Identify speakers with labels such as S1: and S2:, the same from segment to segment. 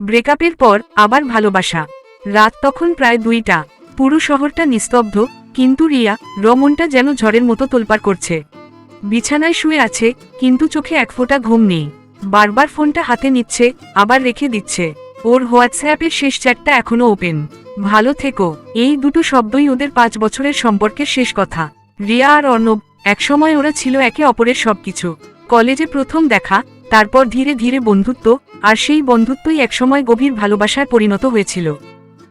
S1: ব্রেকআপের পর আবার ভালোবাসা। রাত তখন প্রায় 2টা। পুরো শহরটা নিস্তব্ধ, কিন্তু রিয়া রমনটা যেন ঝড়ের মতো তোলপাড় করছে। বিছানায় শুয়ে আছে, কিন্তু চোখে এক ফোঁটা ঘুম নেই। বারবার ফোনটা হাতে নিচ্ছে, আবার রেখে দিচ্ছে। ওর হোয়াটসঅ্যাপের শেষ চ্যাটটা এখনো ওপেন। ভালো থেকো, এই দুটো শব্দই ওদের 5 বছরের সম্পর্কের শেষ কথা। রিয়া আর অর্ণব, একসময় ওরা ছিল একে অপরের সবকিছু। কলেজে প্রথম দেখা, তারপর ধীরে ধীরে বন্ধুত্ব, আর সেই বন্ধুত্বই একসময় গভীর ভালোবাসায় পরিণত হয়েছিল।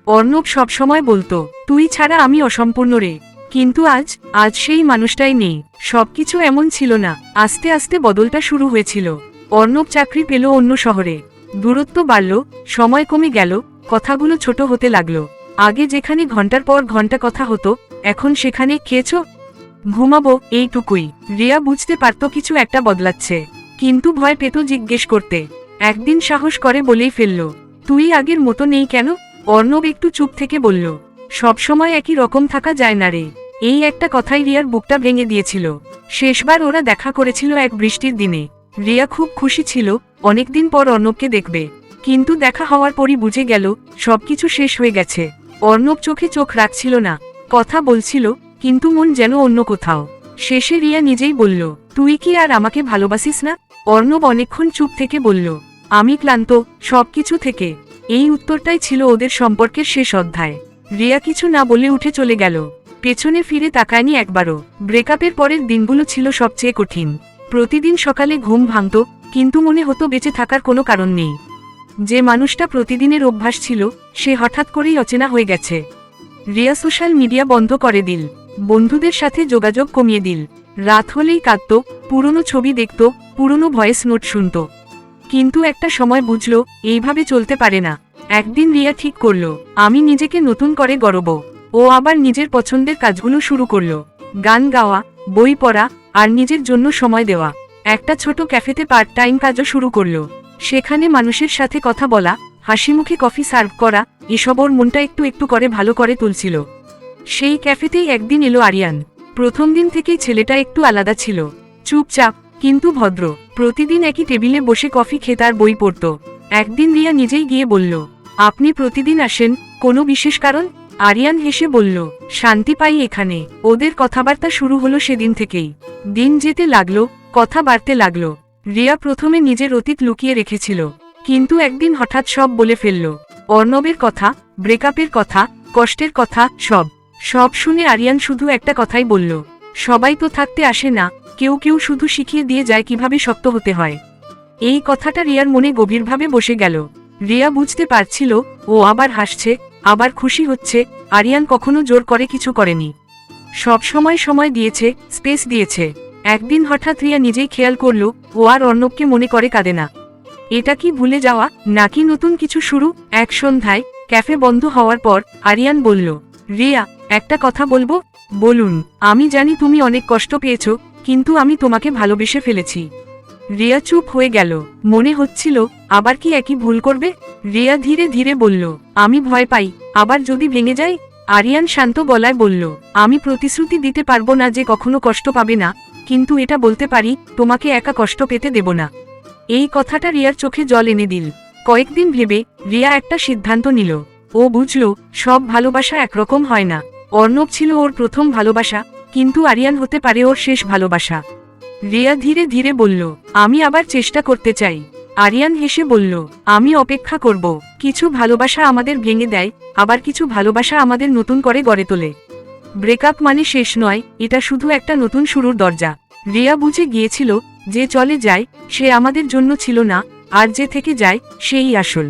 S1: অর্ণব সবসময় বলতো, তুই ছাড়া আমি অসম্পূর্ণ রে। কিন্তু আজ সেই মানুষটাই নেই। সবকিছু এমন ছিল না, আস্তে আস্তে বদলটা শুরু হয়েছিল। অর্ণব চাকরি পেল অন্য শহরে। দূরত্ব বাড়ল, সময় কমে গেল, কথাগুলো ছোট হতে লাগলো। আগে যেখানে ঘন্টার পর ঘন্টা কথা হতো, এখন সেখানে খেয়েছ, ঘুমাবো, এইটুকুই। রিয়া বুঝতে পারত কিছু একটা বদলাচ্ছে, কিন্তু ভয় পেত জিজ্ঞেস করতে। একদিন সাহস করে বলেই ফেলল, তুই আগের মতো নেই কেন? অর্ণব একটু চুপ থেকে বলল, সবসময় একই রকম থাকা যায় না রে। এই একটা কথাই রিয়ার বুকটা ভেঙে দিয়েছিল। শেষবার ওরা দেখা করেছিল এক বৃষ্টির দিনে। রিয়া খুব খুশি ছিল, অনেকদিন পর অর্ণবকে দেখবে। কিন্তু দেখা হওয়ার পরই বুঝে গেল, সবকিছু শেষ হয়ে গেছে। অর্ণব চোখে চোখ রাখছিল না, কথা বলছিল, কিন্তু মন যেন অন্য কোথাও। শেষে রিয়া নিজেই বলল, তুই কি আর আমাকে ভালোবাসিস না? অর্ণব অনেকক্ষণ চুপ থেকে বলল, আমি ক্লান্ত, সবকিছু থেকে। এই উত্তরটাই ছিল ওদের সম্পর্কের শেষ অধ্যায়। রিয়া কিছু না বলে উঠে চলে গেল, পেছনে ফিরে তাকায়নি একবারও। ব্রেকআপের পরের দিনগুলো ছিল সবচেয়ে কঠিন। প্রতিদিন সকালে ঘুম ভাঙত, কিন্তু মনে হতো বেঁচে থাকার কোনো কারণ নেই। যে মানুষটা প্রতিদিনের অভ্যাস ছিল, সে হঠাৎ করেই অচেনা হয়ে গেছে। রিয়া সোশ্যাল মিডিয়া বন্ধ করে দিল, বন্ধুদের সাথে যোগাযোগ কমিয়ে দিল। রাত হলেই কাঁদত, পুরনো ছবি দেখত, পুরনো ভয়েস নোট শুনত। কিন্তু একটা সময় বুঝল, এইভাবে চলতে পারে না। একদিন রিয়া ঠিক করল, আমি নিজেকে নতুন করে গড়ব। ও আবার নিজের পছন্দের কাজগুলো শুরু করল, গান গাওয়া, বই পড়া, আর নিজের জন্য সময় দেওয়া। একটা ছোট ক্যাফেতে পার্ট টাইম কাজও শুরু করল। সেখানে মানুষের সাথে কথা বলা, হাসিমুখে কফি সার্ভ করা, এসব ওর মনটা একটু একটু করে ভালো করে তুলছিল। সেই ক্যাফেতেই একদিন এলো আরিয়ান। প্রথম দিন থেকেই ছেলেটা একটু আলাদা ছিল, চুপচাপ কিন্তু ভদ্র। প্রতিদিন একই টেবিলে বসে কফি খেত আর বই পড়ত। একদিন রিয়া নিজেই গিয়ে বলল, আপনি প্রতিদিন আসেন, কোনো বিশেষ কারণ? আরিয়ান হেসে বলল, শান্তি পাই এখানে। ওদের কথাবার্তা শুরু হলো সেদিন থেকেই। দিন যেতে লাগলো, কথা বাড়তে লাগলো। রিয়া প্রথমে নিজের অতীত লুকিয়ে রেখেছিল, কিন্তু একদিন হঠাৎ সব বলে ফেলল। অর্ণবের কথা, ব্রেকআপের কথা, কষ্টের কথা, সব শুনে আরিয়ান শুধু একটা কথাই বলল, সবাই তো থাকতে আসে না, কেউ কেউ শুধু শিখিয়ে দিয়ে যায় কিভাবে শক্ত হতে হয়। এই কথাটা রিয়ার মনে গভীরভাবে বসে গেল। রিয়া বুঝতে পারছিল, ও আবার হাসছে, আবার খুশি হচ্ছে। আরিয়ান কখনো জোর করে কিছু করেনি, সব সময় দিয়েছে, স্পেস দিয়েছে। একদিন হঠাৎ রিয়া নিজেই খেয়াল করল, ও আর অর্ণবকে মনে করে কাঁদে না। এটা কি ভুলে যাওয়া, নাকি নতুন কিছু শুরু? এক সন্ধ্যায় ক্যাফে বন্ধ হওয়ার পর আরিয়ান বলল, রিয়া, একটা কথা বলবো? বলুন। আমি জানি তুমি অনেক কষ্ট পেয়েছো, কিন্তু আমি তোমাকে ভালোবেসে ফেলেছি। রিয়া চুপ হয়ে গেল, মনে হচ্ছিল আবার কি একই ভুল করবে। রিয়া ধীরে ধীরে বলল, আমি ভয় পাই, আবার যদি ভেঙে যাই। আরিয়ান শান্ত গলায় বলল, আমি প্রতিশ্রুতি দিতে পারবো না যে কখনো কষ্ট পাবে না, কিন্তু এটা বলতে পারি, তোমাকে একা কষ্ট পেতে দেব না। এই কথাটা রিয়ার চোখে জল এনে দিল। কয়েকদিন ভেবে রিয়া একটা সিদ্ধান্ত নিল। ও বুঝল, সব ভালোবাসা একরকম হয় না। অর্ণব ছিল ওর প্রথম ভালোবাসা, কিন্তু আরিয়ান হতে পারে ওর শেষ ভালোবাসা। রিয়া ধীরে ধীরে বলল, আমি আবার চেষ্টা করতে চাই। আরিয়ান হেসে বলল, আমি অপেক্ষা করব। কিছু ভালোবাসা আমাদের ভেঙে দেয়, আবার কিছু ভালোবাসা আমাদের নতুন করে গড়ে তোলে। ব্রেকআপ মানে শেষ নয়, এটা শুধু একটা নতুন শুরুর দরজা। রিয়া বুঝে গিয়েছিল, যে চলে যায় সে আমাদের জন্য ছিল না, আর যে থেকে যায় সেই আসল।